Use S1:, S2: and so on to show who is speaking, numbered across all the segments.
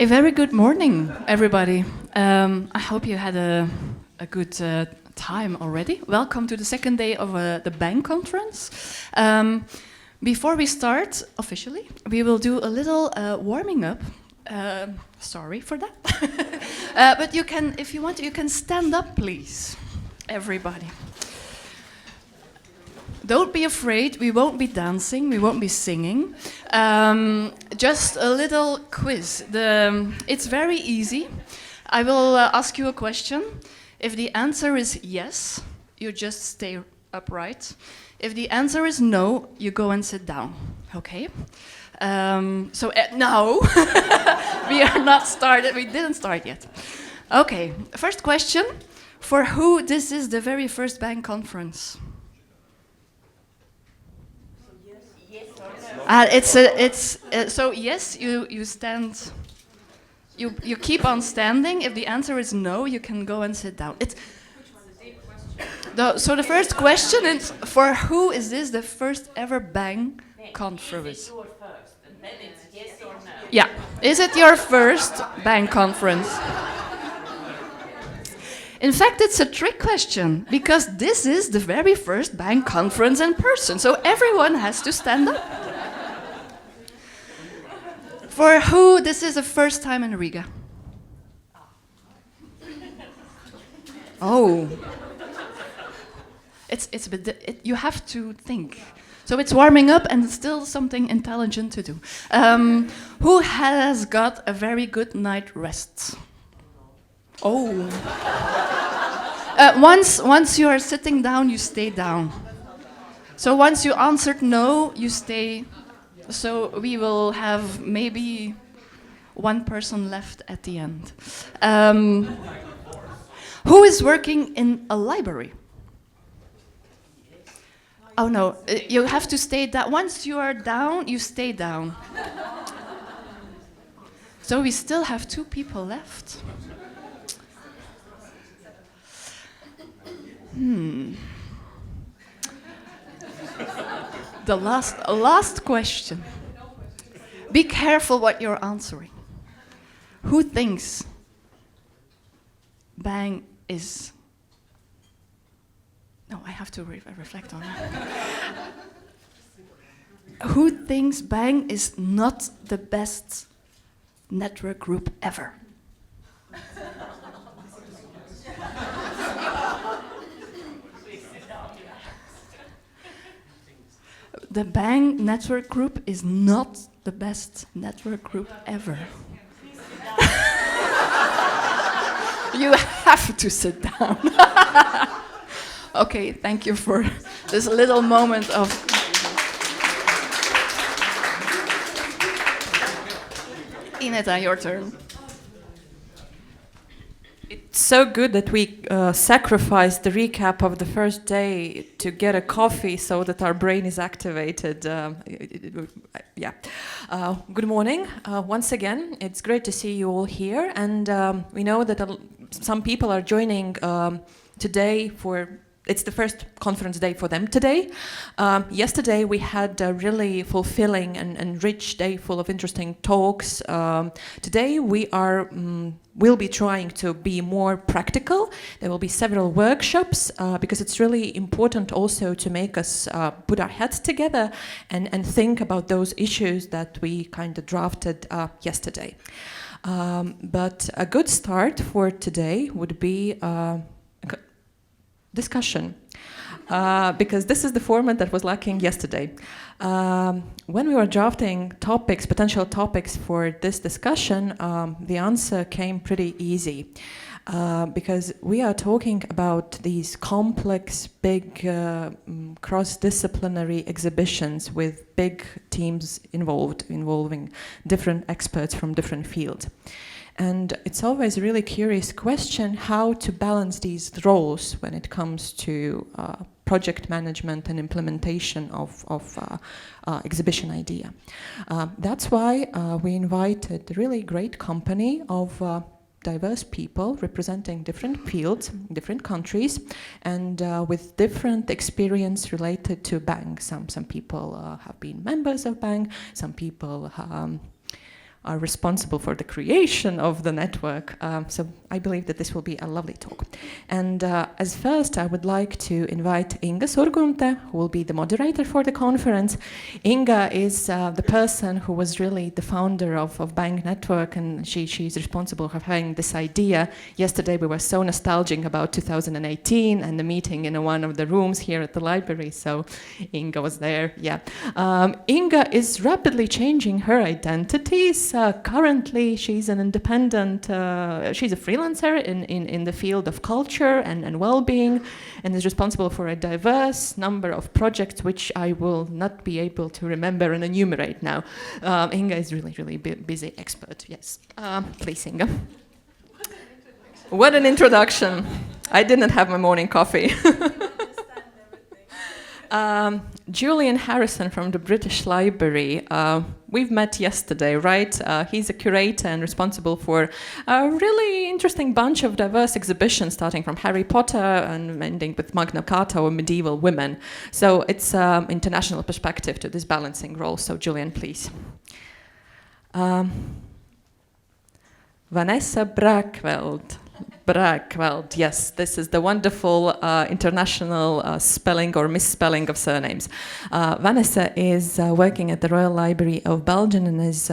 S1: A very good morning, everybody. I hope you had a good time already. Welcome to the second day of the bank conference. Before we start officially, we will do a little warming up. Sorry for that. But you can, if you want, you can stand up, please, everybody. Don't be afraid, we won't be dancing, we won't be singing. Just a little quiz. It's very easy. I will ask you a question. If the answer is yes, you just stay upright. If the answer is no, you go and sit down, okay? So no, we are not started, we didn't start yet. Okay, first question. For who this is the very first bank conference? So yes, you stand. You keep on standing. If the answer is no, you can go and sit down. So the first question is, for who is this the first ever bank conference?
S2: Is it your first, and then it's yes or no?
S1: Yeah, is it your first bank conference? In fact, it's a trick question, because this is the very first bank conference in person, so everyone has to stand up. For who this is the first time in Riga? Oh. It's a bit, you have to think. So it's warming up and still something intelligent to do. Who has got a very good night rest? Oh. Once you are sitting down, you stay down. So once you answered no, you stay. So we will have maybe one person left at the end. Who is working in a library? Oh no, you have to stay down. Once you are down, you stay down. So we still have two people left. The last question. Be careful what you're answering. Who thinks bang is... No, I have to reflect on that. Who thinks bang is not the best network group ever? The Bang network group is not the best network group ever. You have to sit down. Okay, thank you for this little moment of... Ineta, your turn.
S3: It's so good that we sacrificed the recap of the first day to get a coffee so that our brain is activated. Yeah. Good morning. Once again, it's great to see you all here. And we know that some people are joining today for... It's the first conference day for them today. Yesterday we had a really fulfilling and rich day full of interesting talks. Today we'll be trying to be more practical. There will be several workshops because it's really important also to make us put our heads together and think about those issues that we kind of drafted yesterday. But a good start for today would be discussion, because this is the format that was lacking yesterday. When we were drafting potential topics for this discussion, the answer came pretty easy, because we are talking about these complex, big, cross-disciplinary exhibitions with big teams involving different experts from different fields. And it's always a really curious question how to balance these roles when it comes to project management and implementation of exhibition idea. That's why we invited a really great company of diverse people representing different fields, different countries, and with different experience related to Bang. Some people have been members of Bang, some people are responsible for the creation of the network. So I believe that this will be a lovely talk. And as first, I would like to invite Inga Surgunte, who will be the moderator for the conference. Inga is the person who was really the founder of Bank Network, and she's responsible for having this idea. Yesterday we were so nostalgic about 2018 and the meeting in one of the rooms here at the library, so Inga was there, yeah. Inga is rapidly changing her identities. Currently she's an independent, she's a freelancer in the field of culture and well-being, and is responsible for a diverse number of projects which I will not be able to remember and enumerate now. Inga is really busy expert, yes. Please, Inga. What an introduction. I didn't have my morning coffee. Julian Harrison from the British Library. We've met yesterday, right? He's a curator and responsible for a really interesting bunch of diverse exhibitions, starting from Harry Potter and ending with Magna Carta or medieval women. So it's international perspective to this balancing role. So Julian, please. Vanessa Braekeveld. Braekeveld, yes, this is the wonderful international spelling or misspelling of surnames. Vanessa is working at the Royal Library of Belgium and is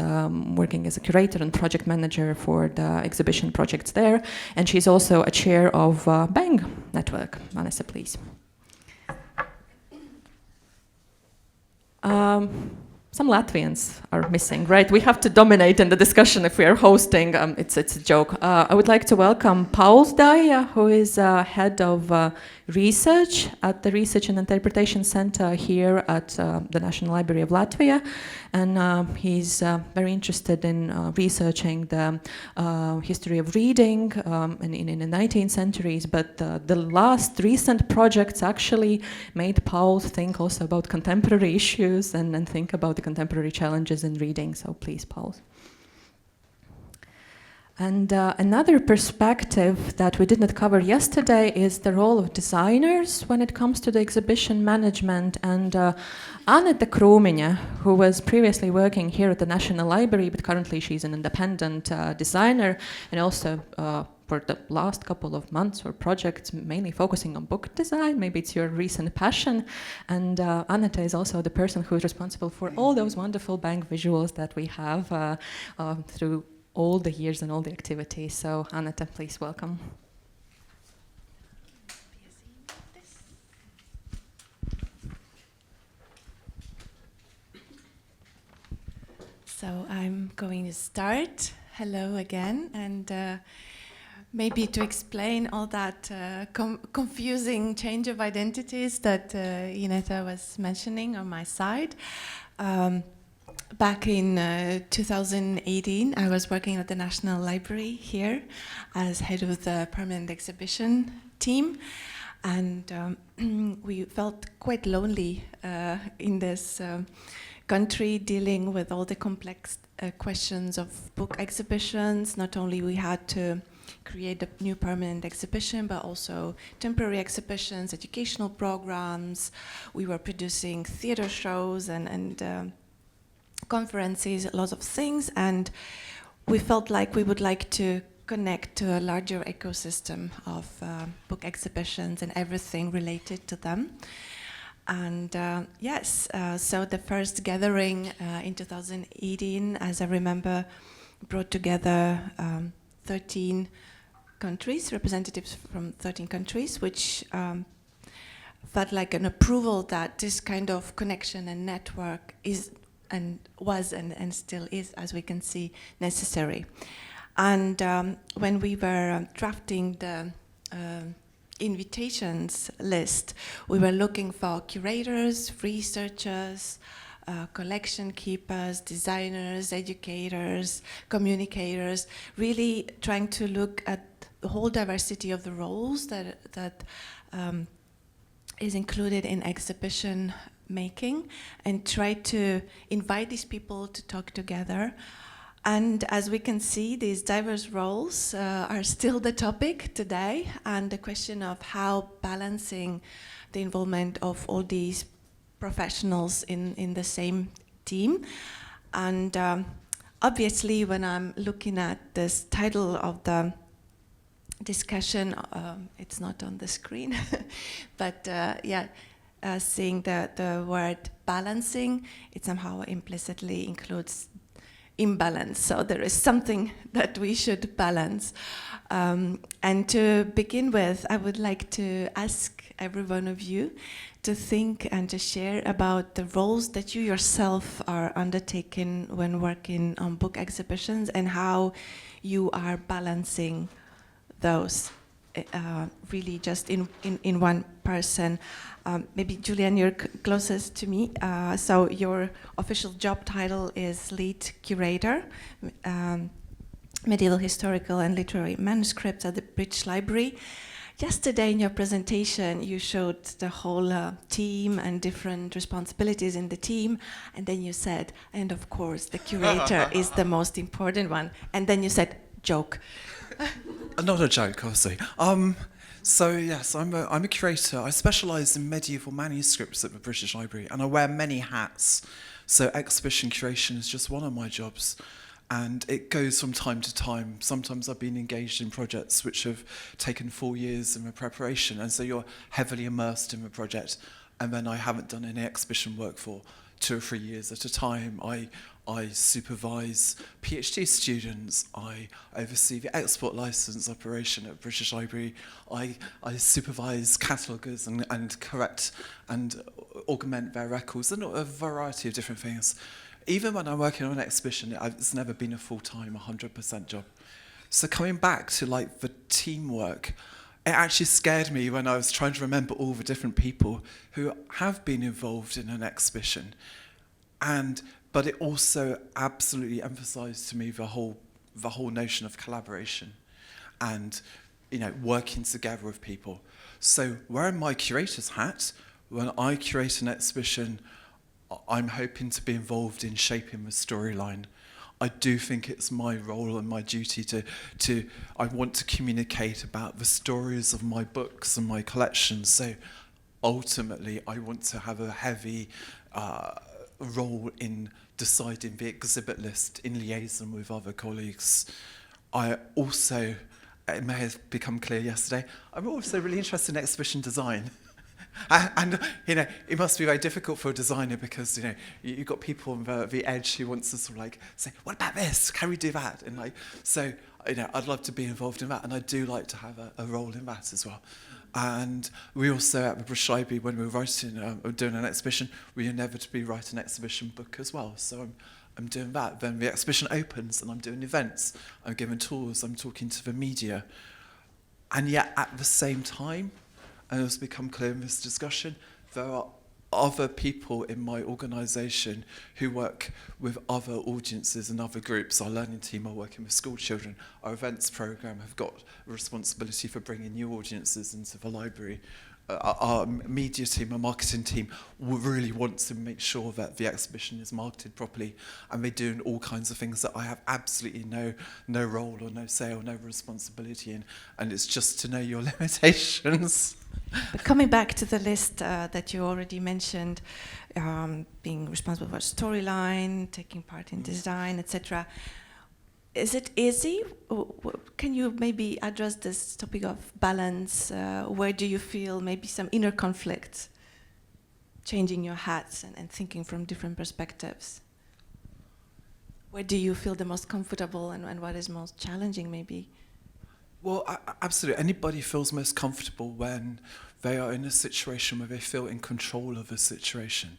S3: working as a curator and project manager for the exhibition projects there. And she's also a chair of Bank Network. Vanessa, please. Some Latvians are missing, right? We have to dominate in the discussion if we are hosting. It's a joke. I would like to welcome Pauls Daya, who is head of research at the Research and Interpretation Center here at the National Library of Latvia. And he's very interested in researching the history of reading in the 19th centuries. But the last recent projects actually made Paul think also about contemporary issues and think about the contemporary challenges in reading. So please, Paul. And another perspective that we did not cover yesterday is the role of designers when it comes to the exhibition management. And Aneta Krūmiņa, who was previously working here at the National Library, but currently she's an independent designer, and also for the last couple of months or projects mainly focusing on book design. Maybe it's your recent passion. And Aneta is also the person who is responsible for all those wonderful bank visuals that we have through all the years and all the activities. So Aneta, please welcome.
S4: So I'm going to start. Hello again, and maybe to explain all that confusing change of identities that Ineta was mentioning on my side. Back in 2018, I was working at the National Library here as head of the permanent exhibition team, and we felt quite lonely in this country, dealing with all the complex questions of book exhibitions. Not only we had to create a new permanent exhibition, but also temporary exhibitions, educational programs. We were producing theater shows and conferences, lots of things, and we felt like we would like to connect to a larger ecosystem of book exhibitions and everything related to them. And so the first gathering in 2018, as I remember, brought together 13 countries, representatives from 13 countries, which felt like an approval that this kind of connection and network is and was and still is, as we can see, necessary. And when we were drafting the invitations list, we were looking for curators, researchers, collection keepers, designers, educators, communicators, really trying to look at the whole diversity of the roles that is included in exhibition making, and try to invite these people to talk together. And as we can see, these diverse roles are still the topic today, and the question of how balancing the involvement of all these professionals in the same team. And obviously, when I'm looking at this title of the discussion, it's not on the screen, but seeing the word balancing, it somehow implicitly includes imbalance. So there is something that we should balance. And to begin with, I would like to ask every one of you to think and to share about the roles that you yourself are undertaking when working on book exhibitions and how you are balancing those really just in one person. Maybe Julian, you're closest to me. So your official job title is lead curator, medieval historical and literary manuscripts at the British Library. Yesterday in your presentation, you showed the whole team and different responsibilities in the team, and then you said, and of course, the curator is the most important one. And then you said, joke.
S5: Not a joke, obviously. So yes, I'm a curator. I specialise in medieval manuscripts at the British Library, and I wear many hats. So exhibition curation is just one of my jobs, and it goes from time to time. Sometimes I've been engaged in projects which have taken 4 years in the preparation, and so you're heavily immersed in the project, and then I haven't done any exhibition work for 2 or 3 years at a time. I supervise PhD students. I oversee the export license operation at British Library. I supervise cataloguers and correct and augment their records and a variety of different things. Even when I'm working on an exhibition, it's never been a full-time, 100% job. So coming back to like the teamwork, it actually scared me when I was trying to remember all the different people who have been involved in an exhibition. But it also absolutely emphasised to me the whole notion of collaboration and, working together with people. So wearing my curator's hat, when I curate an exhibition, I'm hoping to be involved in shaping the storyline. I do think it's my role and my duty I want to communicate about the stories of my books and my collections. So ultimately, I want to have a heavy role in deciding the exhibit list in liaison with other colleagues. I also, it may have become clear yesterday, I'm also really interested in exhibition design. And it must be very difficult for a designer because, you've got people on the edge who wants to sort of like say, what about this? Can we do that? And I'd love to be involved in that. And I do like to have a role in that as well. And we also, at the British Library, when we were doing an exhibition, we inevitably write an exhibition book as well. So I'm doing that. Then the exhibition opens and I'm doing events. I'm giving tours. I'm talking to the media. And yet, at the same time, and it's become clear in this discussion, there are other people in my organisation who work with other audiences and other groups. Our learning team are working with school children. Our events programme have got a responsibility for bringing new audiences into the library. Our media team, our marketing team, really want to make sure that the exhibition is marketed properly, and they're doing all kinds of things that I have absolutely no role or no say or no responsibility in, and it's just to know your limitations.
S4: But coming back to the list that you already mentioned, being responsible for storyline, taking part in design, etc., is it easy? Can you maybe address this topic of balance? Where do you feel maybe some inner conflict, changing your hats and thinking from different perspectives? Where do you feel the most comfortable and what is most challenging maybe?
S5: Well, absolutely. Anybody feels most comfortable when they are in a situation where they feel in control of a situation.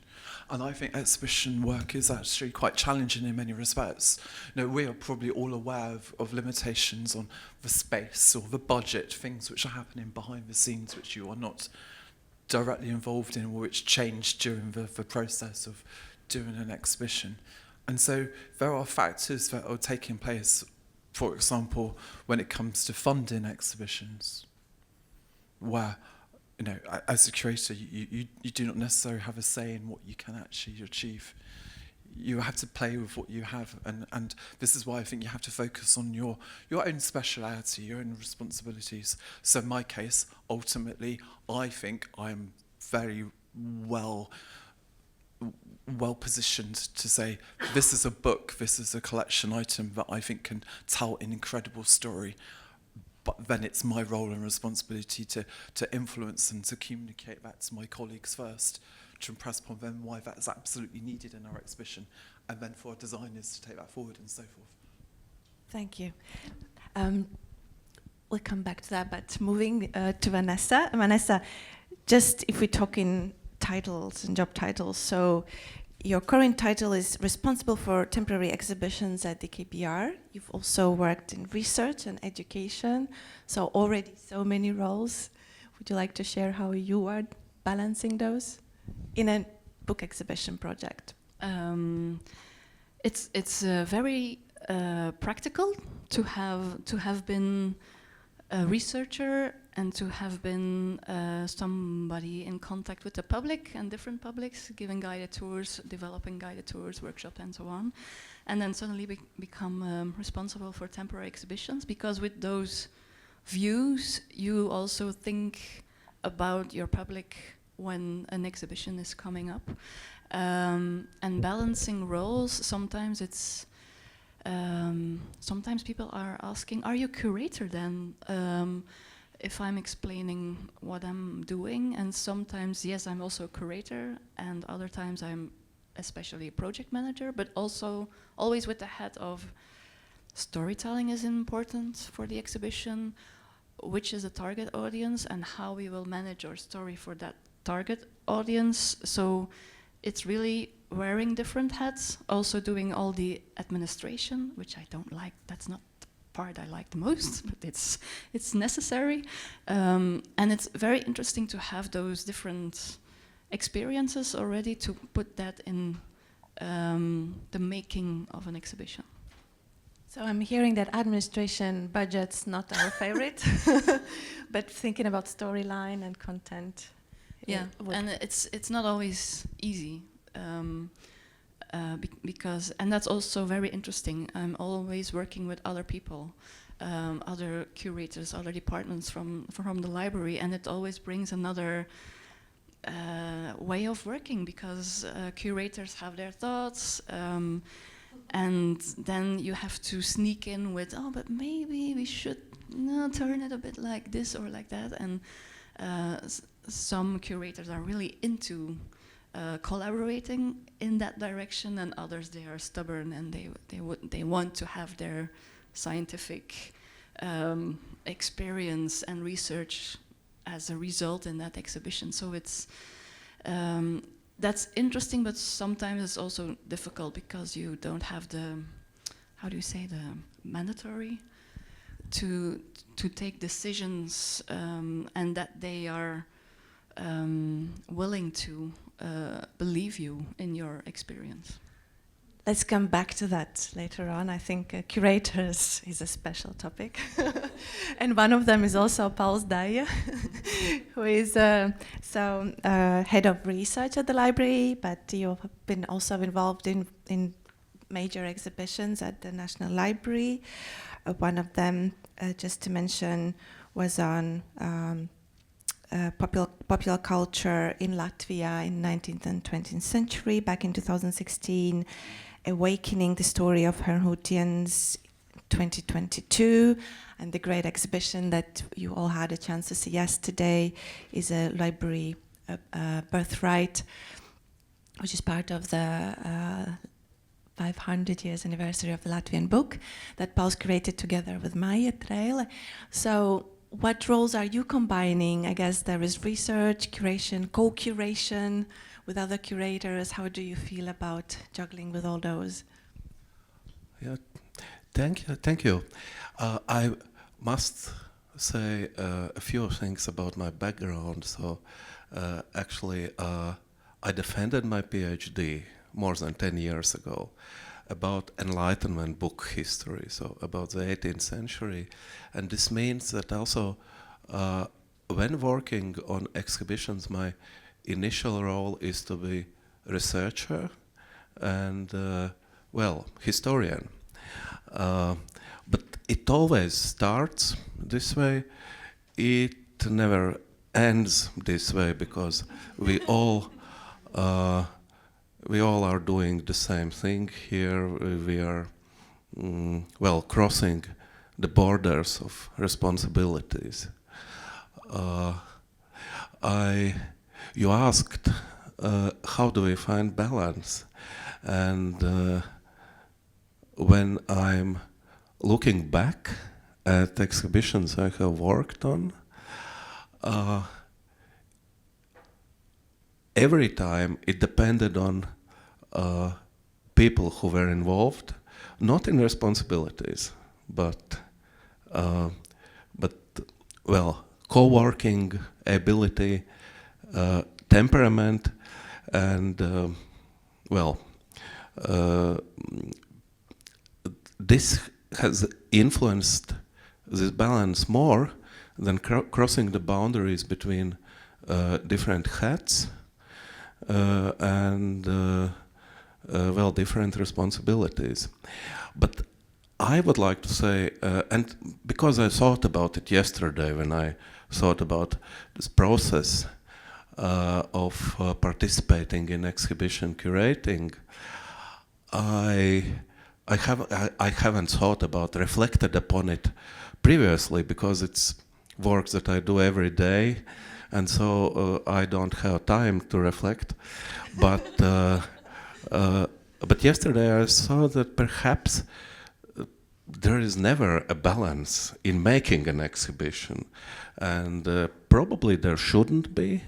S5: And I think exhibition work is actually quite challenging in many respects. We are probably all aware of limitations on the space or the budget, things which are happening behind the scenes which you are not directly involved in or which change during the process of doing an exhibition. And so there are factors that are taking place, for example, when it comes to funding exhibitions, where as a curator, you do not necessarily have a say in what you can actually achieve. You have to play with what you have, and this is why I think you have to focus on your own speciality, your own responsibilities. So in my case, ultimately, I think I'm very well well positioned to say, this is a book, this is a collection item that I think can tell an incredible story. But then it's my role and responsibility to influence and to communicate that to my colleagues first, to impress upon them why that's absolutely needed in our exhibition, and then for our designers to take that forward and so forth.
S4: Thank you. We'll come back to that, but moving to Vanessa. Vanessa, just if we talk in titles and job titles, so your current title is responsible for temporary exhibitions at the KBR. You've also worked in research and education, so already so many roles. Would you like to share how you are balancing those in a book exhibition project?
S1: It's very practical to have been a researcher and to have been somebody in contact with the public and different publics, giving guided tours, developing guided tours, workshops, and so on, and then suddenly become responsible for temporary exhibitions, because with those views you also think about your public when an exhibition is coming up, and balancing roles. Sometimes it's sometimes people are asking, are you curator then? If I'm explaining what I'm doing, and sometimes, yes, I'm also a curator, and other times I'm especially a project manager, but also always with the head of storytelling is important for the exhibition, which is the target audience, and how we will manage our story for that target audience. So it's really wearing different hats, also doing all the administration, which I don't like. That's not part I like the most, but it's necessary, and it's very interesting to have those different experiences already, to put that in the making of an exhibition.
S4: So I'm hearing that administration budget's not our favorite, but thinking about storyline and content.
S1: Yeah, and it's not always easy. Because, and that's also very interesting. I'm always working with other people, other curators, other departments from the library, and it always brings another way of working, because curators have their thoughts, and then you have to sneak in with, oh, but maybe we should turn it a bit like this or like that, and some curators are really into collaborating in that direction, and others, they are stubborn and they want to have their scientific experience and research as a result in that exhibition. So it's that's interesting, but sometimes it's also difficult because you don't have the, how do you say, the mandatory to take decisions, and that they are willing to believe you in your experience.
S4: Let's come back to that later on. I think curators is a special topic. And one of them is also Paul Dye, who is head of research at the library, but you've been also involved in major exhibitions at the National Library. One of them, just to mention, was on popular culture in Latvia in 19th and 20th century, back in 2016, Awakening the Story of Herrnhutians 2022, and the great exhibition that you all had a chance to see yesterday is a library birthright, which is part of the 500 years anniversary of the Latvian book that Paul's created together with Maya Trail. So what roles are you combining? I guess there is research, curation, co-curation with other curators. How do you feel about juggling with all those?
S6: Yeah, thank you. I must say a few things about my background. So actually, I defended my PhD more than 10 years ago about Enlightenment book history, so about the 18th century. And this means that also when working on exhibitions, my initial role is to be researcher and, historian. But it always starts this way. It never ends this way, because we all we all are doing the same thing here. We are, crossing the borders of responsibilities. You asked, how do we find balance? And when I'm looking back at exhibitions I have worked on, every time it depended on people who were involved, not in responsibilities, but co-working ability, temperament, and this has influenced this balance more than crossing the boundaries between different hats and different responsibilities. But I would like to say, and because I thought about it yesterday when I thought about this process of participating in exhibition curating, I haven't thought about, reflected upon it previously, because it's work that I do every day, and so I don't have time to reflect. But yesterday I saw that perhaps there is never a balance in making an exhibition, and probably there shouldn't be.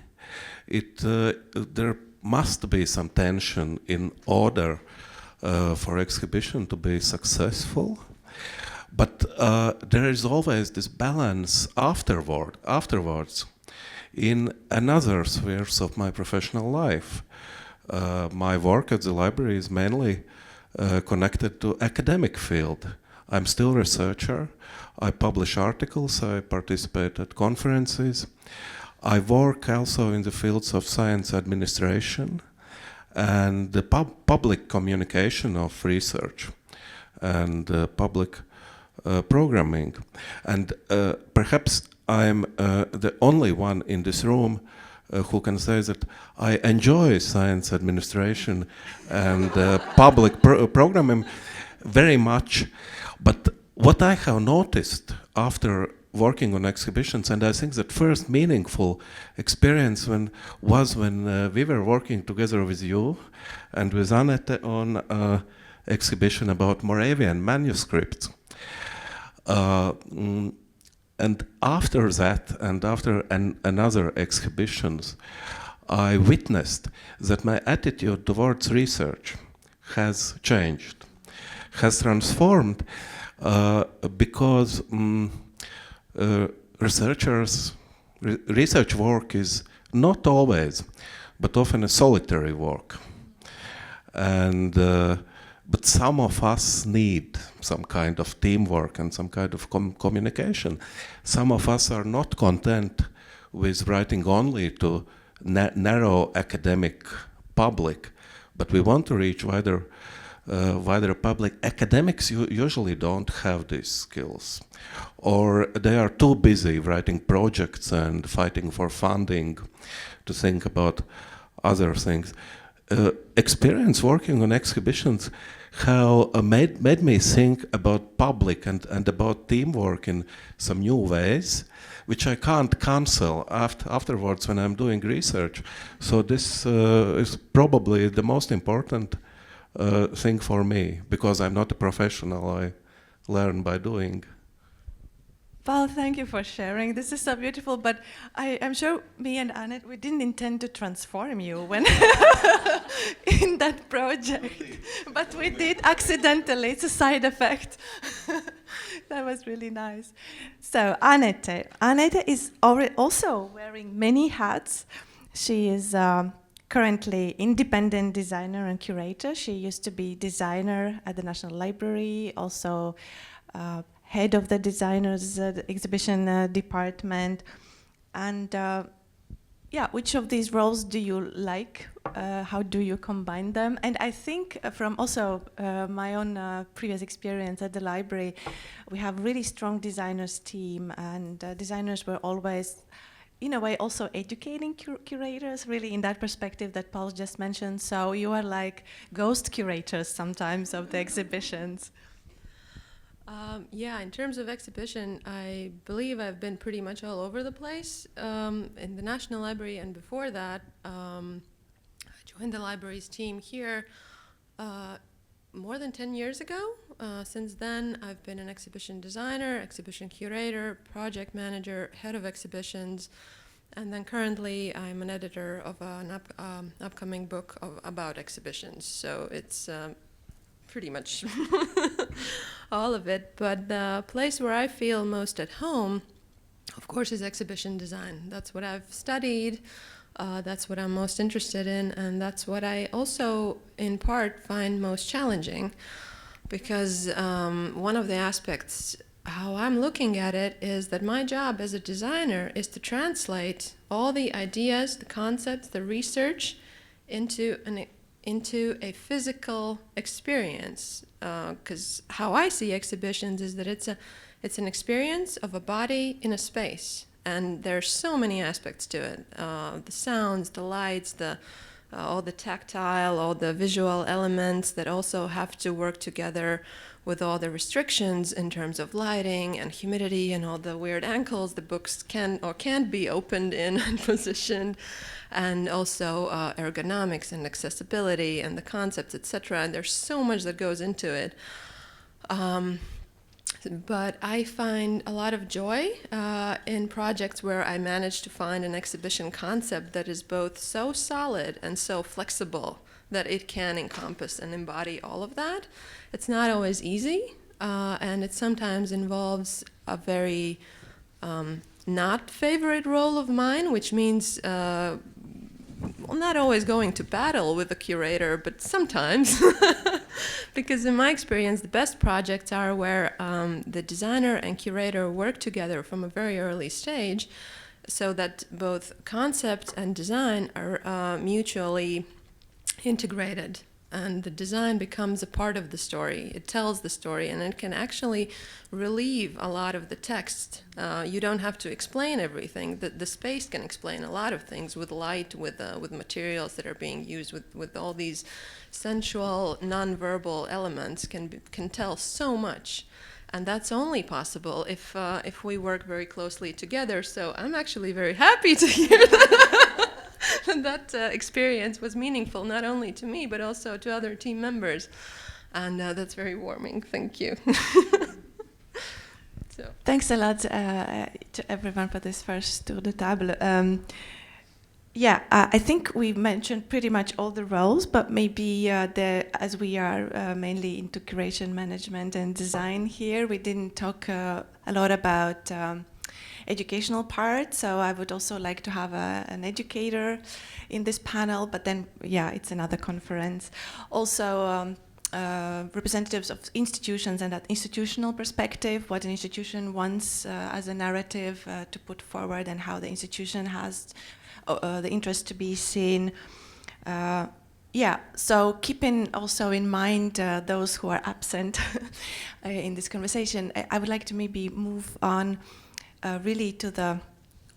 S6: There must be some tension in order for exhibition to be successful, but there is always this balance afterwards in another spheres of my professional life. My work at the library is mainly connected to academic field. I'm still a researcher. I publish articles, I participate at conferences. I work also in the fields of science administration and the public communication of research and public programming. And perhaps I'm the only one in this room who can say that I enjoy science administration and public programming very much. But what I have noticed after working on exhibitions, and I think that first meaningful experience was when we were working together with you and with Annette on an exhibition about Moravian manuscripts. And after that, and after another exhibitions, I witnessed that my attitude towards research has changed, has transformed, because research work is not always, but often a solitary work. And but some of us need some kind of teamwork and some kind of communication. Some of us are not content with writing only to narrow academic public, but we want to reach wider public. Academics usually don't have these skills, or they are too busy writing projects and fighting for funding to think about other things. Experience working on exhibitions made me think about public and about teamwork in some new ways, which I can't cancel afterwards when I'm doing research. So this is probably the most important thing for me, because I'm not a professional. I learn by doing.
S4: Well, thank you for sharing. This is so beautiful, but I'm sure me and Annette, we didn't intend to transform you when in that project, but we did accidentally. It's a side effect. That was really nice. So Annette is also wearing many hats. She is currently independent designer and curator. She used to be designer at the National Library, also head of the designers exhibition department. And which of these roles do you like? How do you combine them? And I think from also my own previous experience at the library, we have really strong designers team, and designers were always in a way, also educating curators, really, in that perspective that Paul just mentioned. So you are like ghost curators sometimes of the exhibitions.
S7: Yeah, in terms of exhibition, I believe I've been pretty much all over the place in the National Library, and before that, I joined the library's team here more than 10 years ago. Since then, I've been an exhibition designer, exhibition curator, project manager, head of exhibitions, and then currently I'm an editor of an upcoming book about exhibitions. So it's pretty much all of it. But the place where I feel most at home, of course, is exhibition design. That's what I've studied. That's what I'm most interested in, and that's what I also, in part, find most challenging, because one of the aspects, how I'm looking at it, is that my job as a designer is to translate all the ideas, the concepts, the research into a physical experience. Because how I see exhibitions is that it's an experience of a body in a space. And there's so many aspects to it. The sounds, the lights, all the tactile, all the visual elements that also have to work together with all the restrictions in terms of lighting and humidity and all the weird angles the books can or can't be opened in and positioned, and also ergonomics and accessibility and the concepts, etc. And there's so much that goes into it. But I find a lot of joy in projects where I manage to find an exhibition concept that is both so solid and so flexible that it can encompass and embody all of that. It's not always easy, and it sometimes involves a very not favorite role of mine, which means not always going to battle with the curator, but sometimes. Because in my experience, the best projects are where the designer and curator work together from a very early stage, so that both concept and design are mutually integrated, and the design becomes a part of the story. It tells the story, and it can actually relieve a lot of the text. You don't have to explain everything. The space can explain a lot of things with light, with materials that are being used, with all these sensual, non-verbal elements can tell so much. And that's only possible if we work very closely together. So I'm actually very happy to hear that. That experience was meaningful, not only to me, but also to other team members. And that's very warming. Thank you. So.
S4: Thanks a lot to everyone for this first tour de table. I think we mentioned pretty much all the roles, but maybe as we are mainly into curation, management, and design here, we didn't talk a lot about educational part. So I would also like to have an educator in this panel, but then, it's another conference. Also, representatives of institutions and that institutional perspective, what an institution wants as a narrative to put forward, and how the institution has the interest to be seen. So keeping also in mind those who are absent in this conversation, I would like to maybe move on really to the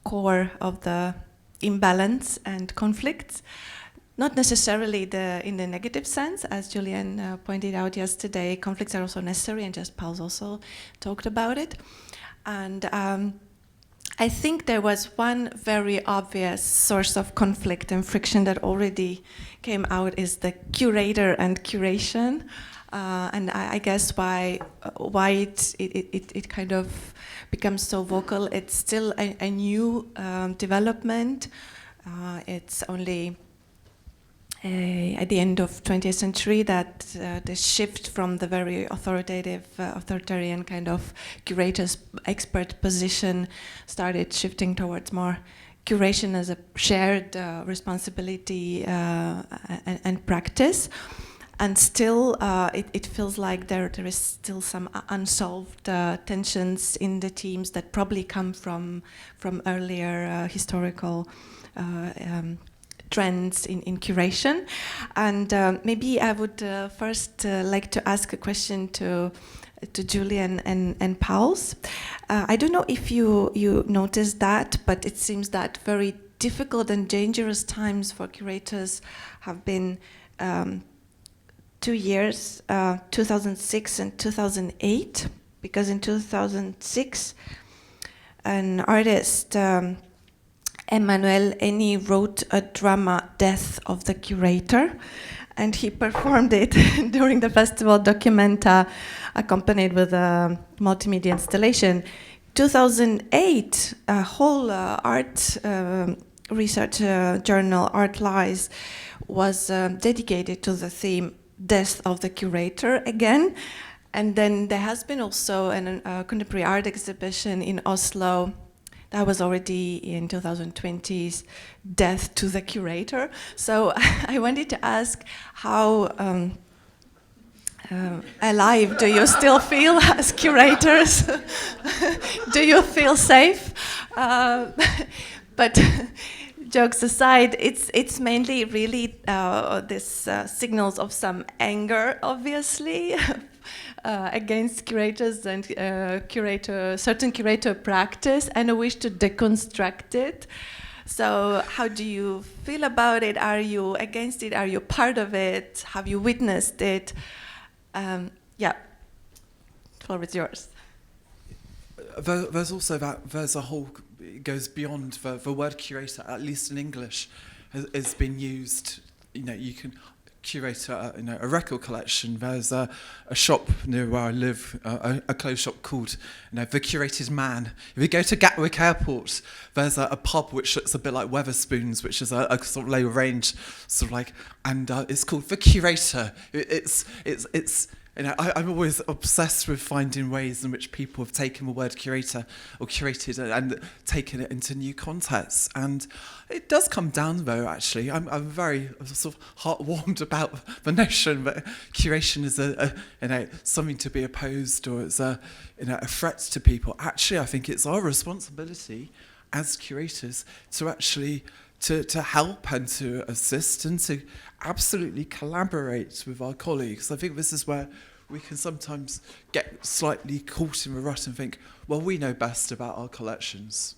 S4: core of the imbalance and conflicts. Not necessarily in the negative sense, as Julian pointed out yesterday. Conflicts are also necessary, and just Paul's also talked about it. And I think there was one very obvious source of conflict and friction that already came out, is the curator and curation. And I guess why it kind of becomes so vocal. It's still a new development. It's only at the end of 20th century that the shift from the very authoritarian kind of curator's expert position started shifting towards more curation as a shared responsibility and practice. And still, it feels like there is still some unsolved tensions in the teams that probably come from earlier historical trends in curation. And maybe I would first like to ask a question to Julian and Pauls. I don't know if you noticed that, but it seems that very difficult and dangerous times for curators have been 2 years, 2006 and 2008, because in 2006, an artist, Emmanuel Eni, wrote a drama, Death of the Curator, and he performed it during the festival Documenta, accompanied with a multimedia installation. 2008, a whole art research journal, Art Lies, was dedicated to the theme Death of the Curator again. And then there has been also a contemporary art exhibition in Oslo that was already in 2020's Death to the Curator. So I wanted to ask how alive do you still feel as curators? Do you feel safe? But jokes aside, it's mainly really this signals of some anger, obviously, against curators and certain curator practice, and a wish to deconstruct it. So how do you feel about it? Are you against it? Are you part of it? Have you witnessed it? Yeah, the floor is yours.
S5: There's also there's a whole, it goes beyond the word curator, at least in English, has been used. You can curate a record collection. There's a shop near where I live, a clothes shop called The Curated Man. If you go to Gatwick Airport, there's a pub which looks a bit like Wetherspoons, which is a sort of low range, sort of like, and it's called The Curator. It's I'm always obsessed with finding ways in which people have taken the word curator or curated and taken it into new contexts. And it does come down, though, actually. I'm very sort of heart-warmed about the notion that curation is something to be opposed, or it's a threat to people. Actually, I think it's our responsibility as curators to actually to help and to assist and to absolutely collaborate with our colleagues. I think this is where we can sometimes get slightly caught in the rut and think, well, we know best about our collections,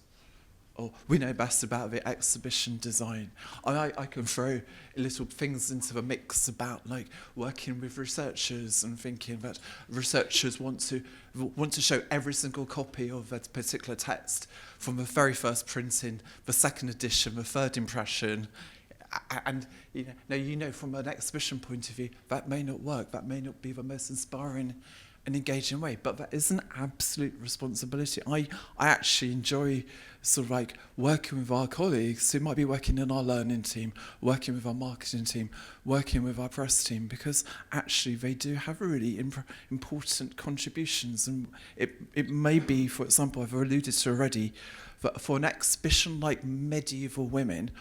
S5: or we know best about the exhibition design. I can throw little things into the mix about like working with researchers and thinking that researchers want to show every single copy of a particular text from the very first printing, the second edition, the third impression. And from an exhibition point of view, that may not work. That may not be the most inspiring and engaging way. But that is an absolute responsibility. I actually enjoy sort of like working with our colleagues who might be working in our learning team, working with our marketing team, working with our press team, because actually they do have really important contributions. And it may be, for example, I've alluded to already, that for an exhibition like Medieval Women,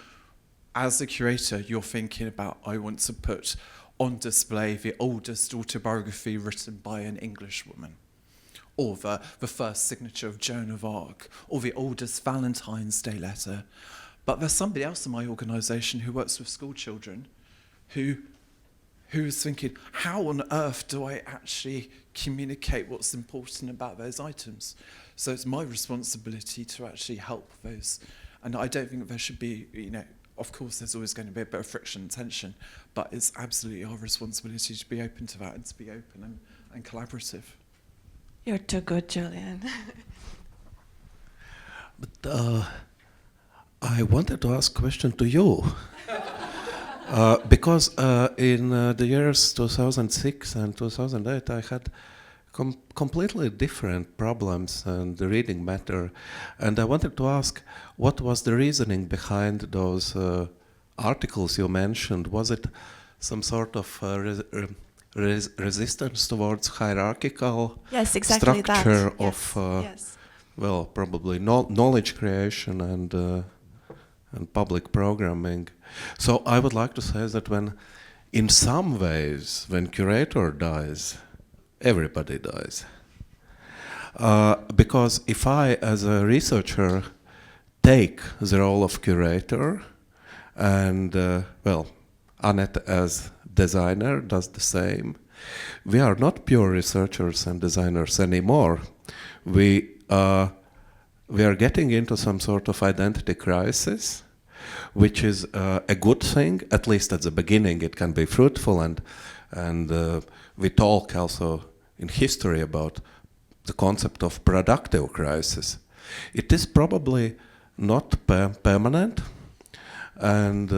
S5: as a curator, you're thinking about, I want to put on display the oldest autobiography written by an English woman, or the first signature of Joan of Arc, or the oldest Valentine's Day letter. But there's somebody else in my organisation who works with school children who is thinking, how on earth do I actually communicate what's important about those items? So it's my responsibility to actually help those. And I don't think there should be, of course, there's always going to be a bit of friction and tension, but it's absolutely our responsibility to be open to that and to be open and collaborative.
S4: You're too good, Julian.
S6: But I wanted to ask a question to you. Because in the years 2006 and 2008, I had completely different problems and the reading matter. And I wanted to ask, what was the reasoning behind those articles you mentioned? Was it some sort of resistance towards hierarchical structure of, well, probably knowledge creation and public programming? So I would like to say that in some ways, when curator dies, everybody dies. Because if I, as a researcher, take the role of curator And well, Annette as designer does the same. We are not pure researchers and designers anymore. We are getting into some sort of identity crisis, which is a good thing. At least at the beginning, it can be fruitful, and we talk also in history about the concept of productive crisis. It is probably not permanent, and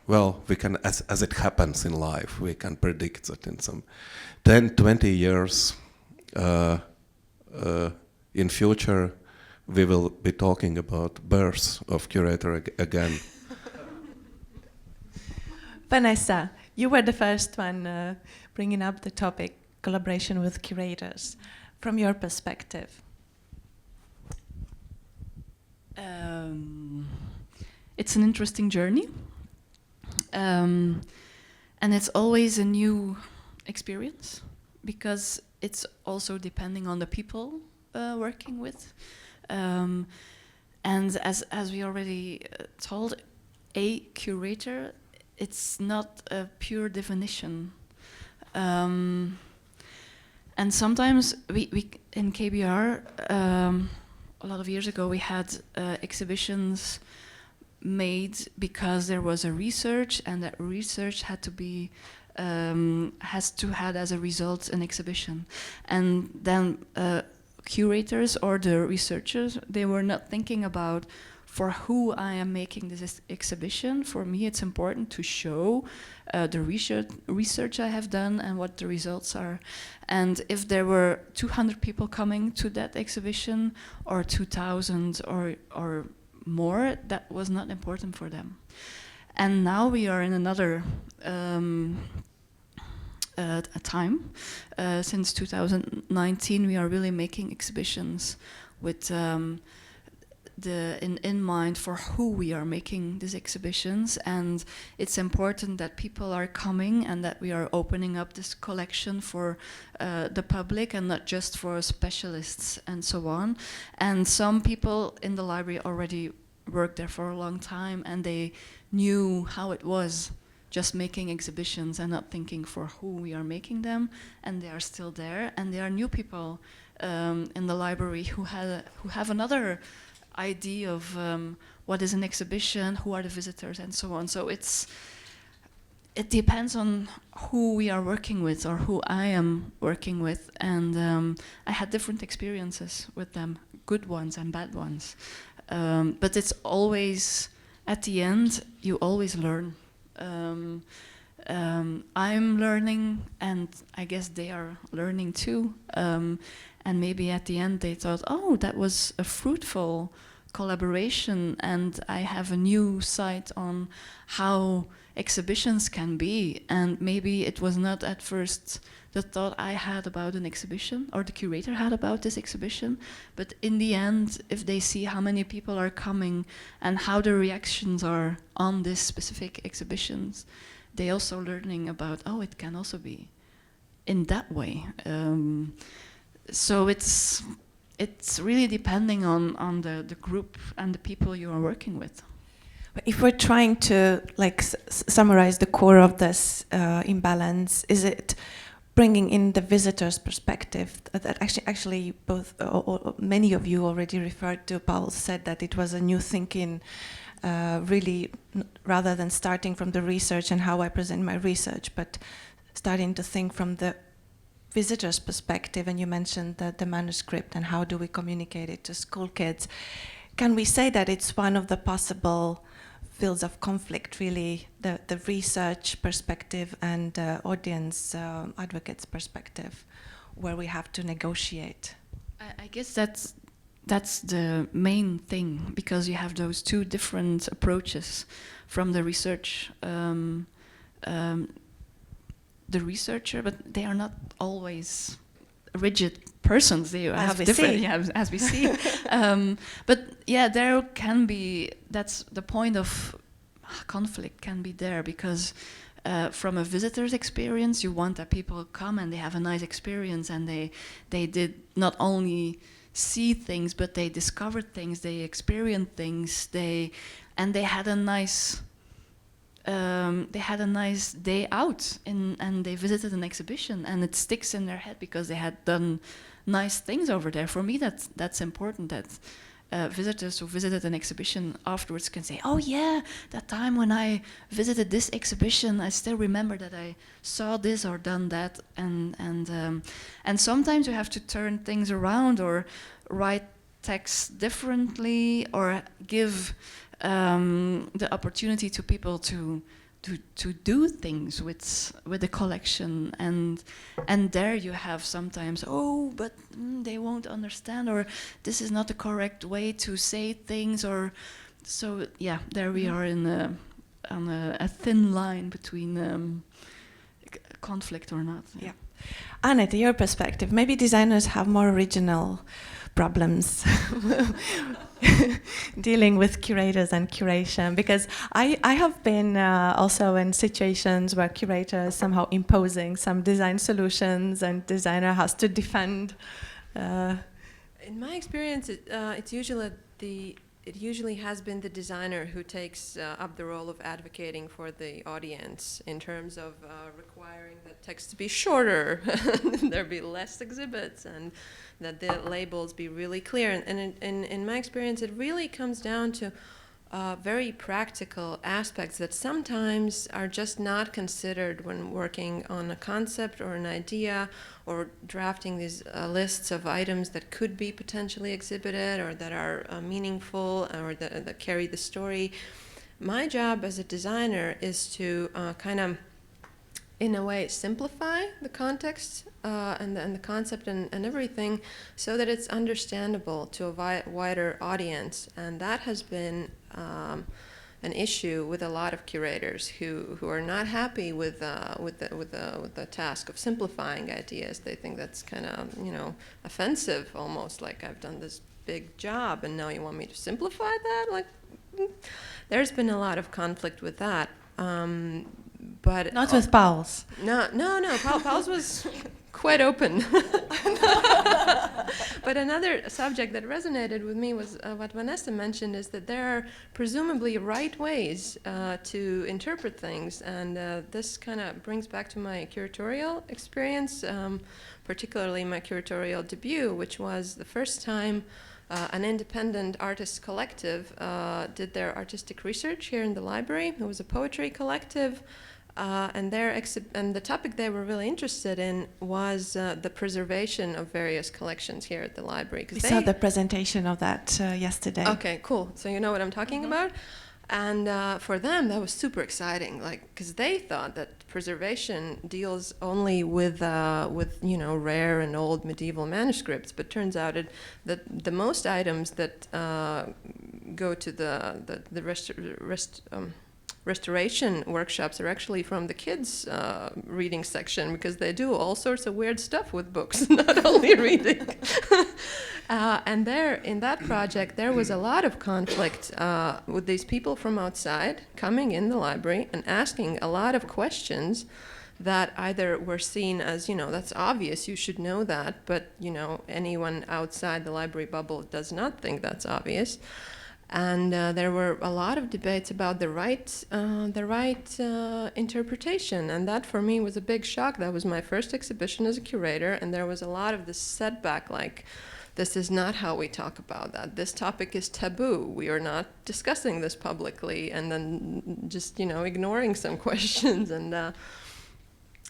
S6: well, we can, as it happens in life, we can predict that in some 10, 20 years in future, we will be talking about birth of Curator again.
S4: Vanessa, you were the first one bringing up the topic collaboration with curators. From your perspective.
S1: It's an interesting journey. And it's always a new experience because it's also depending on the people working with. And as we already told, a curator, it's not a pure definition. And sometimes we in KBR, a lot of years ago, we had exhibitions made because there was a research, and that research had to be has to have as a result an exhibition, and then curators or the researchers, they were not thinking about for who I am making this exhibition. For me, it's important to show the research I have done and what the results are. And if there were 200 people coming to that exhibition, or 2,000 or more, that was not important for them. And now we are in another a time. Since 2019, we are really making exhibitions with in mind for who we are making these exhibitions, and it's important that people are coming and that we are opening up this collection for the public and not just for specialists and so on. And some people in the library already worked there for a long time, and they knew how it was just making exhibitions and not thinking for who we are making them, and they are still there. And there are new people in the library who have another idea of what is an exhibition, who are the visitors, and so on. So it depends on who we are working with or who I am working with, and I had different experiences with them, good ones and bad ones. But it's always, at the end, you always learn. I'm learning, and I guess they are learning too. And maybe at the end they thought, oh, that was a fruitful collaboration, and I have a new sight on how exhibitions can be. And maybe it was not at first the thought I had about an exhibition, or the curator had about this exhibition, but in the end, if they see how many people are coming and how the reactions are on this specific exhibitions, they also learning about, oh, it can also be in that way. So it's really depending on the group and the people you are working with.
S4: If we're trying to summarize the core of this imbalance, is it bringing in the visitor's perspective? That actually both or many of you already referred to. Paul said that it was a new thinking, really, rather than starting from the research and how I present my research, but starting to think from the visitor's perspective. And you mentioned the manuscript and how do we communicate it to school kids. Can we say that it's one of the possible fields of conflict, really, the research perspective and audience advocates perspective, where we have to negotiate?
S1: I guess that's the main thing, because you have those two different approaches from the research. The researcher, but they are not always rigid persons. They have different, as we see. But yeah, there can be. That's the point of conflict can be there, because from a visitor's experience, you want that people come and they have a nice experience, and they did not only see things, but they discovered things, they experienced things, and they had a nice day out, and they visited an exhibition, and it sticks in their head because they had done nice things over there. For me, that's important, that visitors who visited an exhibition afterwards can say, oh yeah, that time when I visited this exhibition, I still remember that I saw this or done that. And sometimes you have to turn things around or write text differently or give the opportunity to people to do things with the collection, and there you have sometimes, oh, but they won't understand, or this is not the correct way to say things, or so yeah, there we are on a thin line between conflict or not.
S4: Yeah. Annette, your perspective, maybe designers have more original problems dealing with curators and curation, because I have been also in situations where curators somehow imposing some design solutions and designer has to defend.
S7: In my experience, it usually has been the designer who takes up the role of advocating for the audience in terms of requiring the text to be shorter, there be less exhibits, and that the labels be really clear. And in my experience, it really comes down to very practical aspects that sometimes are just not considered when working on a concept or an idea, or drafting these lists of items that could be potentially exhibited or that are meaningful or that carry the story. My job as a designer is to kind of, in a way, simplify the context and the concept and everything, so that it's understandable to a wider audience. And that has been an issue with a lot of curators who are not happy with the task of simplifying ideas. They think that's kind of, offensive, almost like, I've done this big job and now you want me to simplify that? Like, there's been a lot of conflict with that. But
S4: not with Pauls.
S7: No. Pauls was quite open. But another subject that resonated with me was what Vanessa mentioned, is that there are presumably right ways to interpret things, and this kind of brings back to my curatorial experience, particularly my curatorial debut, which was the first time an independent artist collective did their artistic research here in the library. It was a poetry collective. And the topic they were really interested in was the preservation of various collections here at the library.
S4: We saw the presentation of that yesterday.
S7: Okay, cool. So you know what I'm talking about? And for them, that was super exciting, because they thought that preservation deals only with rare and old medieval manuscripts. But turns out that the most items that go to the restoration workshops are actually from the kids' reading section, because they do all sorts of weird stuff with books, not only reading. And there, in that project, there was a lot of conflict with these people from outside coming in the library and asking a lot of questions that either were seen as, that's obvious, you should know that, but, anyone outside the library bubble does not think that's obvious. And there were a lot of debates about the right interpretation, and that for me was a big shock. That was my first exhibition as a curator, and there was a lot of this setback, like, this is not how we talk about that. This topic is taboo. We are not discussing this publicly, and then just ignoring some questions. And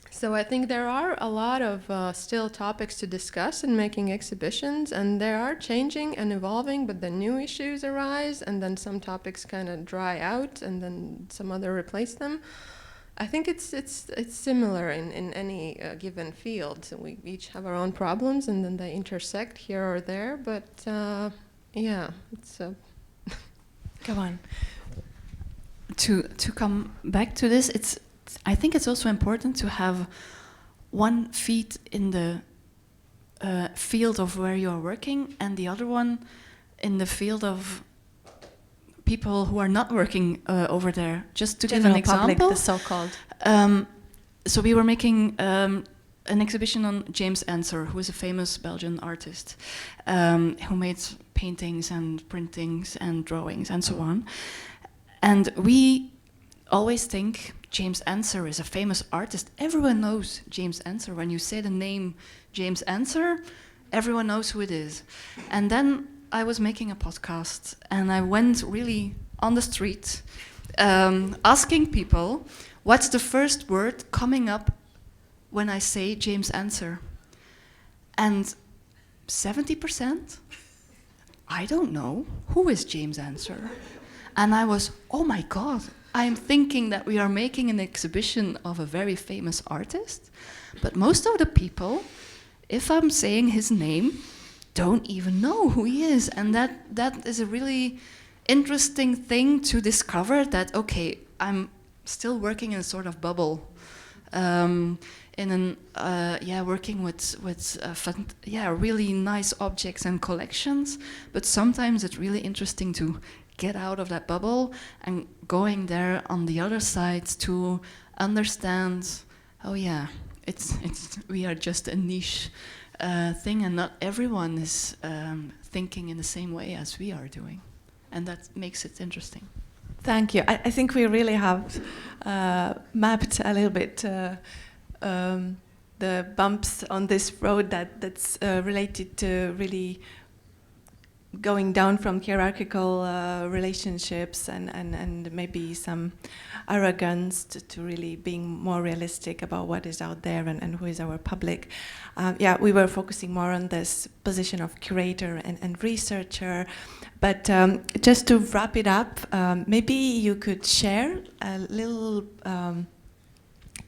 S7: so I think there are a lot of still topics to discuss in making exhibitions, and they are changing and evolving, but then new issues arise, and then some topics kind of dry out, and then some other replace them. I think it's similar in any given field. So we each have our own problems, and then they intersect here or there, but yeah, it's...
S4: Go on.
S1: To come back to this, I think it's also important to have one feet in the field of where you are working, and the other one in the field of people who are not working over there. Just to give an example,
S4: public, the so-called.
S1: So we were making an exhibition on James Ensor, who is a famous Belgian artist who made paintings and printings and drawings and so on. And we always think James Ensor is a famous artist. Everyone knows James Ensor. When you say the name James Ensor, everyone knows who it is. And then I was making a podcast, and I went really on the street asking people, what's the first word coming up when I say James Ensor? And 70%? I don't know. Who is James Ensor? And I was, oh my God, I'm thinking that we are making an exhibition of a very famous artist, but most of the people, if I'm saying his name, don't even know who he is. And that is a really interesting thing to discover, that, okay, I'm still working in a sort of bubble, working with really nice objects and collections, but sometimes it's really interesting to get out of that bubble and going there on the other side to understand, oh yeah, we are just a niche thing, and not everyone is thinking in the same way as we are doing, and that makes it interesting.
S4: Thank you. I think we really have mapped a little bit the bumps on this road that's related to really going down from hierarchical relationships and maybe some arrogance to really being more realistic about what is out there and who is our public. We were focusing more on this position of curator and researcher, but just to wrap it up, maybe you could share a little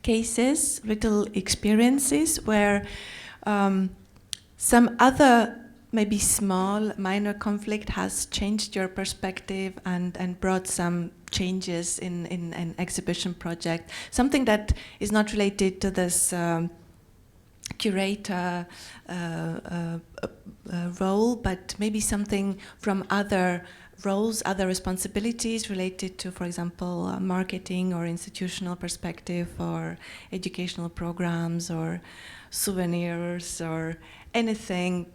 S4: cases, little experiences where some other maybe small, minor conflict has changed your perspective and brought some changes in an exhibition project. Something that is not related to this curator role, but maybe something from other roles, other responsibilities related to, for example, marketing or institutional perspective or educational programs or souvenirs or anything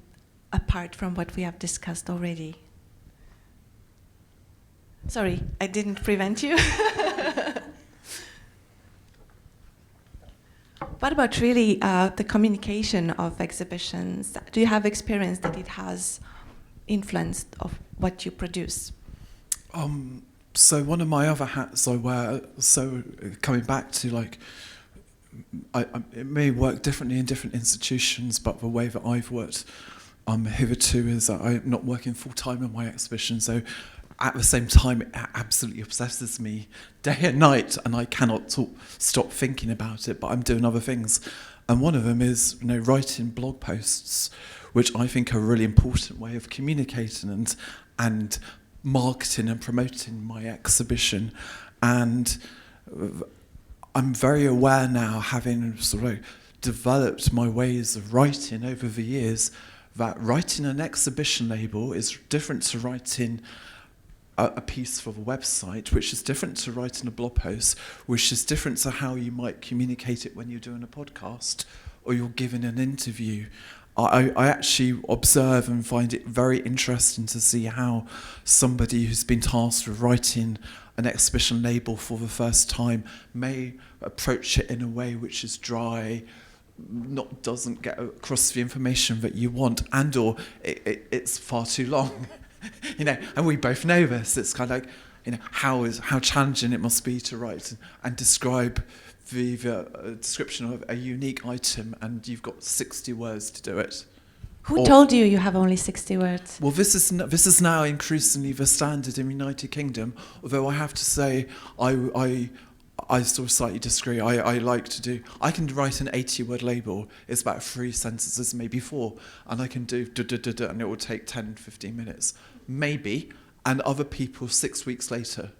S4: apart from what we have discussed already. Sorry, I didn't prevent you. What about really the communication of exhibitions? Do you have experience that it has influenced of what you produce?
S5: So one of my other hats I wear, so coming back to like, it may work differently in different institutions, but the way that I've worked hitherto is that I'm not working full-time in my exhibition, so at the same time it absolutely obsesses me day and night, and I cannot stop thinking about it, but I'm doing other things. And one of them is, writing blog posts, which I think are a really important way of communicating and marketing and promoting my exhibition. And I'm very aware now, having sort of developed my ways of writing over the years, that writing an exhibition label is different to writing a piece for the website, which is different to writing a blog post, which is different to how you might communicate it when you're doing a podcast or you're giving an interview. I actually observe and find it very interesting to see how somebody who's been tasked with writing an exhibition label for the first time may approach it in a way which is dry, doesn't get across the information that you want, and or it's far too long. And we both know this. It's kind of like, how challenging it must be to write and describe the description of a unique item, and you've got 60 words to do it.
S4: Who told you you have only 60 words?
S5: Well, this is now increasingly the standard in the United Kingdom, although I have to say I sort of slightly disagree. I can write an 80-word label. It's about 3 sentences, maybe 4, and I can do and it will take 10, 15 minutes, maybe, and other people 6 weeks later.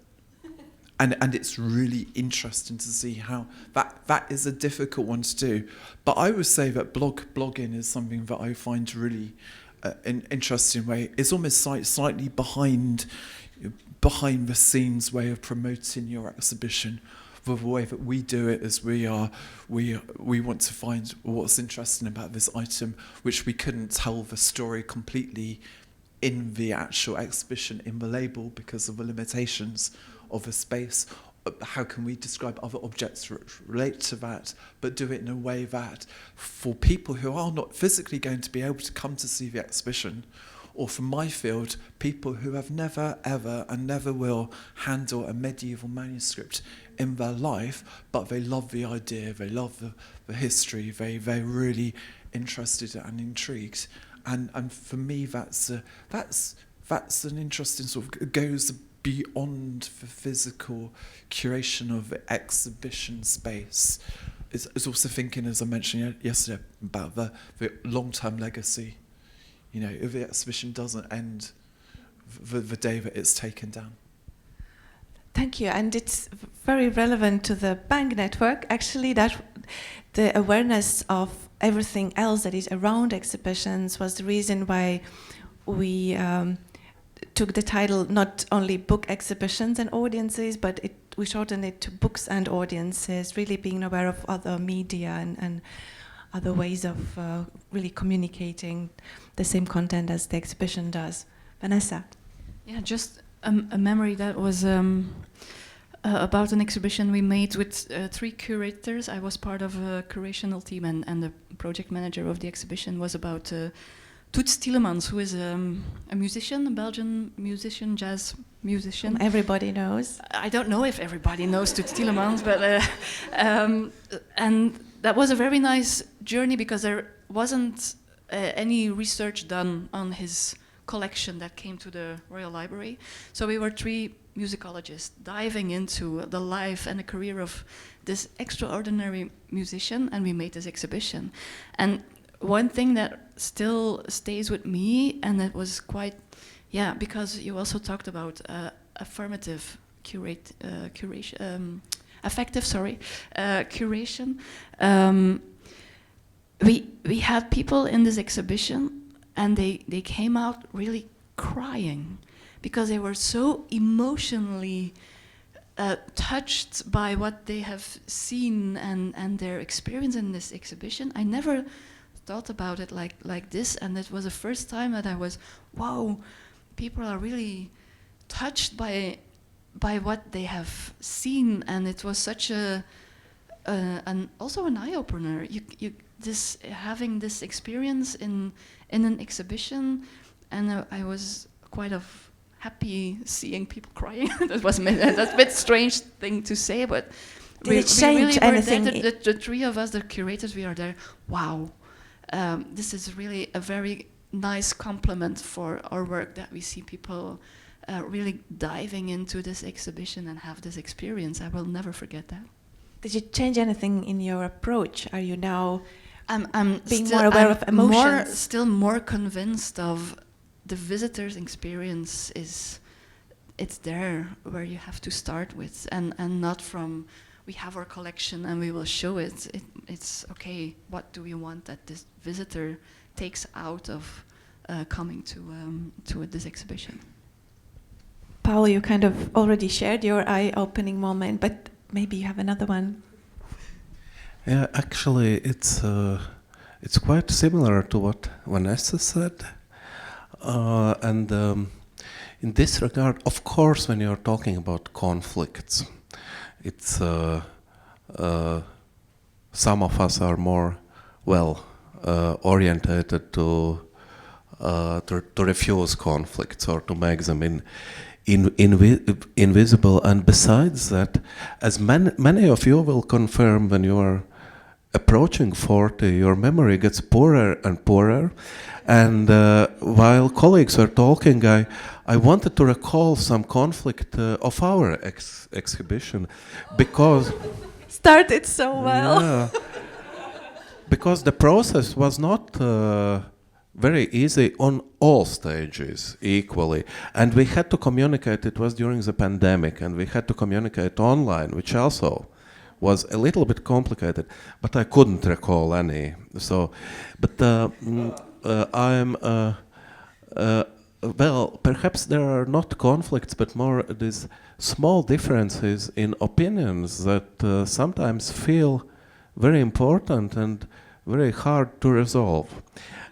S5: And it's really interesting to see how that is a difficult one to do. But I would say that blogging is something that I find really an interesting way. It's almost slightly behind the scenes way of promoting your exhibition. The way that we do it is we want to find what's interesting about this item, which we couldn't tell the story completely in the actual exhibition, in the label, because of the limitations of a space. How can we describe other objects which relate to that, but do it in a way that for people who are not physically going to be able to come to see the exhibition, or from my field, people who have never, ever, and never will handle a medieval manuscript in their life, but they love the idea, they love the history, they're really interested and intrigued. And for me, that's an interesting sort of, it goes beyond the physical curation of the exhibition space. It's also thinking, as I mentioned yesterday, about the long-term legacy. You know, if the exhibition doesn't end the day that it's taken down.
S4: Thank you, and it's very relevant to the bank network. Actually, that the awareness of everything else that is around exhibitions was the reason why we took the title not only book exhibitions and audiences, but we shortened it to books and audiences, really being aware of other media and other ways of really communicating the same content as the exhibition does. Vanessa?
S1: Yeah, just a memory that was about an exhibition we made with 3 curators. I was part of a curational team, and the project manager of the exhibition was about Toets Tielemans, who is a musician, a Belgian musician, jazz musician.
S4: Everybody knows.
S1: I don't know if everybody knows Toets Tielemans, but and that was a very nice journey because there wasn't any research done on his collection that came to the Royal Library. So we were 3 musicologists diving into the life and the career of this extraordinary musician, and we made this exhibition. And one thing that still stays with me, and that was quite, because you also talked about affirmative curation. We had people in this exhibition, and they came out really crying because they were so emotionally touched by what they have seen and their experience in this exhibition. I never thought about it like this, and it was the first time that I was, wow, people are really touched by what they have seen, and it was such also an eye-opener. Having this experience in an exhibition, and I was quite happy seeing people crying. That's a bit strange thing to say, but
S4: Did it change anything?
S1: The 3 of us, the curators, we are there. Wow, this is really a very nice compliment for our work that we see people really diving into this exhibition and have this experience. I will never forget that.
S4: Did it change anything in your approach? Are you now
S1: I'm
S4: being more aware of emotions?
S1: Still more convinced of the visitor's experience it's there where you have to start with, and not from we have our collection and we will show it. It's okay, what do we want that this visitor takes out of coming to this exhibition?
S4: Paul, you kind of already shared your eye-opening moment, but maybe you have another one.
S6: Yeah, actually, it's quite similar to what Vanessa said, and in this regard, of course, when you're talking about conflicts, it's some of us are more orientated to refuse conflicts or to make them invisible. And besides that, as many of you will confirm, when you are approaching 40, your memory gets poorer and poorer. And while colleagues were talking, I wanted to recall some conflict of our exhibition, because
S4: started so well.
S6: Yeah, because the process was not very easy on all stages equally, and we had to communicate. It was during the pandemic, and we had to communicate online, which also was a little bit complicated, but I couldn't recall any. So, but perhaps there are not conflicts, but more these small differences in opinions that sometimes feel very important and very hard to resolve.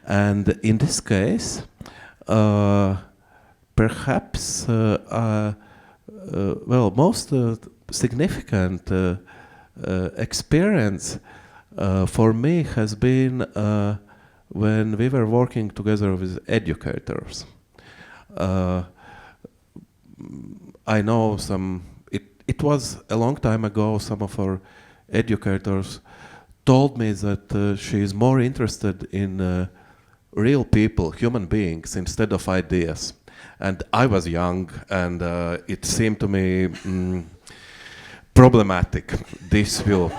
S6: And in this case, perhaps well, most significant experience for me has been when we were working together with educators. I know it was a long time ago, some of our educators told me that she is more interested in real people, human beings, instead of ideas. And I was young, and it seemed to me problematic, this view.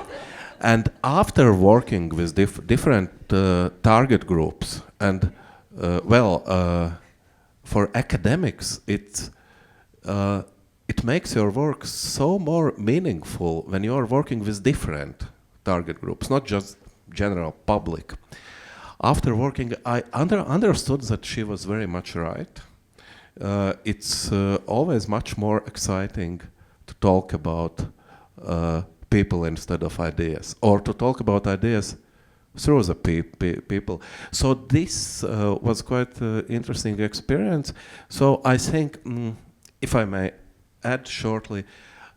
S6: And after working with different target groups, and for academics, it makes your work so more meaningful when you are working with different target groups, not just general public. After working, I understood that she was very much right. It's always much more exciting to talk about people instead of ideas, or to talk about ideas through the people. So this was quite an interesting experience. So I think, if I may add shortly,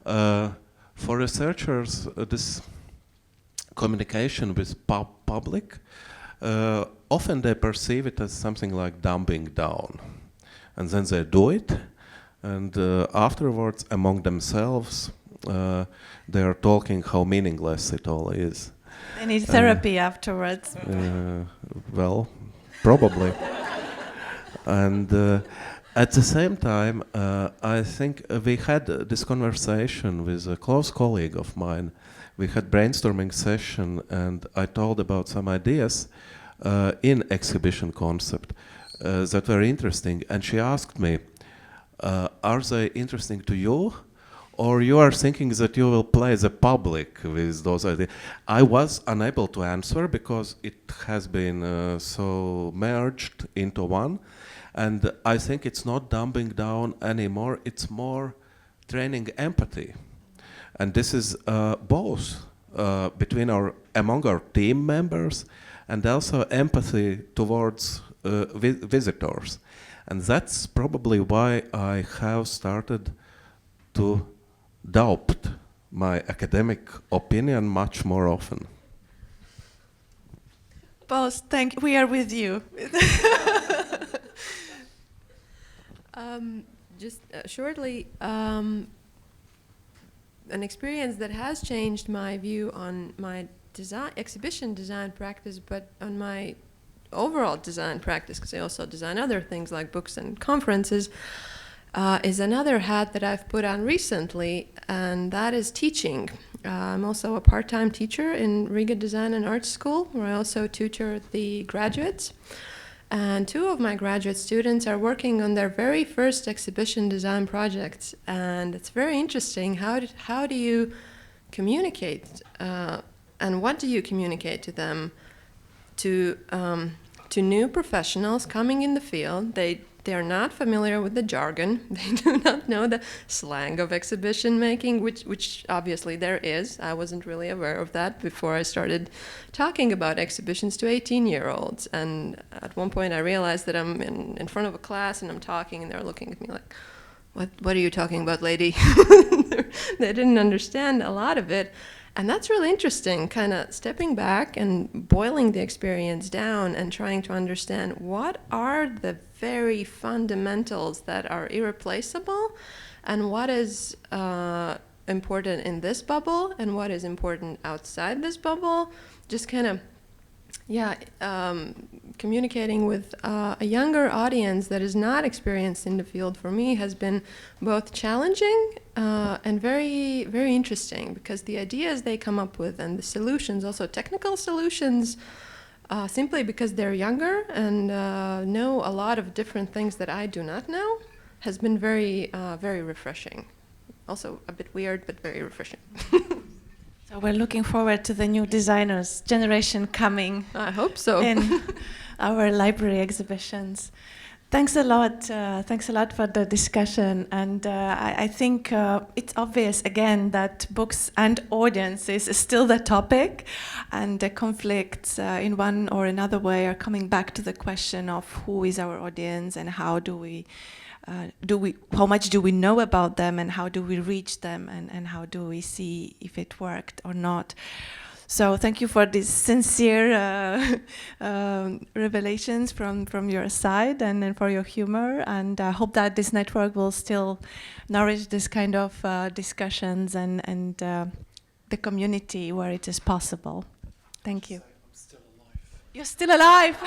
S6: for researchers, this communication with public, often they perceive it as something like dumbing down. And then they do it, and afterwards, among themselves, they are talking how meaningless it all is.
S4: They need therapy afterwards.
S6: Well, probably. And at the same time, I think we had this conversation with a close colleague of mine. We had brainstorming session, and I told about some ideas in exhibition concept that were interesting. And she asked me, are they interesting to you? Or you are thinking that you will play the public with those ideas? I was unable to answer because it has been so merged into one. And I think it's not dumbing down anymore, it's more training empathy. And this is both among our team members, and also empathy towards visitors. And that's probably why I have started to doubt my academic opinion much more often.
S4: Boss, we are with you.
S7: Just shortly, an experience that has changed my view on my exhibition design practice, but on my overall design practice, because I also design other things like books and conferences, is another hat that I've put on recently, and that is teaching. I'm also a part-time teacher in Riga Design and Art School, where I also tutor the graduates. And two of my graduate students are working on their very first exhibition design projects, and it's very interesting. How do you communicate, and what do you communicate to them? To new professionals coming in the field, they are not familiar with the jargon. They do not know the slang of exhibition making, which obviously there is. I wasn't really aware of that before I started talking about exhibitions to 18-year-olds. And at one point I realized that I'm in front of a class and I'm talking and they're looking at me like, what are you talking about, lady? They didn't understand a lot of it. And that's really interesting, kind of stepping back and boiling the experience down and trying to understand what are the very fundamentals that are irreplaceable, and what is important in this bubble and what is important outside this bubble. Just kind of, communicating with a younger audience that is not experienced in the field for me has been both challenging and very, very interesting, because the ideas they come up with and the solutions, also technical solutions, simply because they're younger and know a lot of different things that I do not know, has been very, very refreshing. Also a bit weird, but very refreshing.
S4: So we're looking forward to the new designers generation coming.
S7: I hope so.
S4: In our library exhibitions. Thanks a lot. Thanks a lot for the discussion. And I think it's obvious again that books and audiences is still the topic, and the conflicts in one or another way are coming back to the question of who is our audience and how how much do we know about them and how do we reach them and how do we see if it worked or not. So thank you for these sincere revelations from your side and for your humor. And I hope that this network will still nourish this kind of discussions and the community where it is possible. Thank you.
S5: I'm still alive.
S4: You're still alive.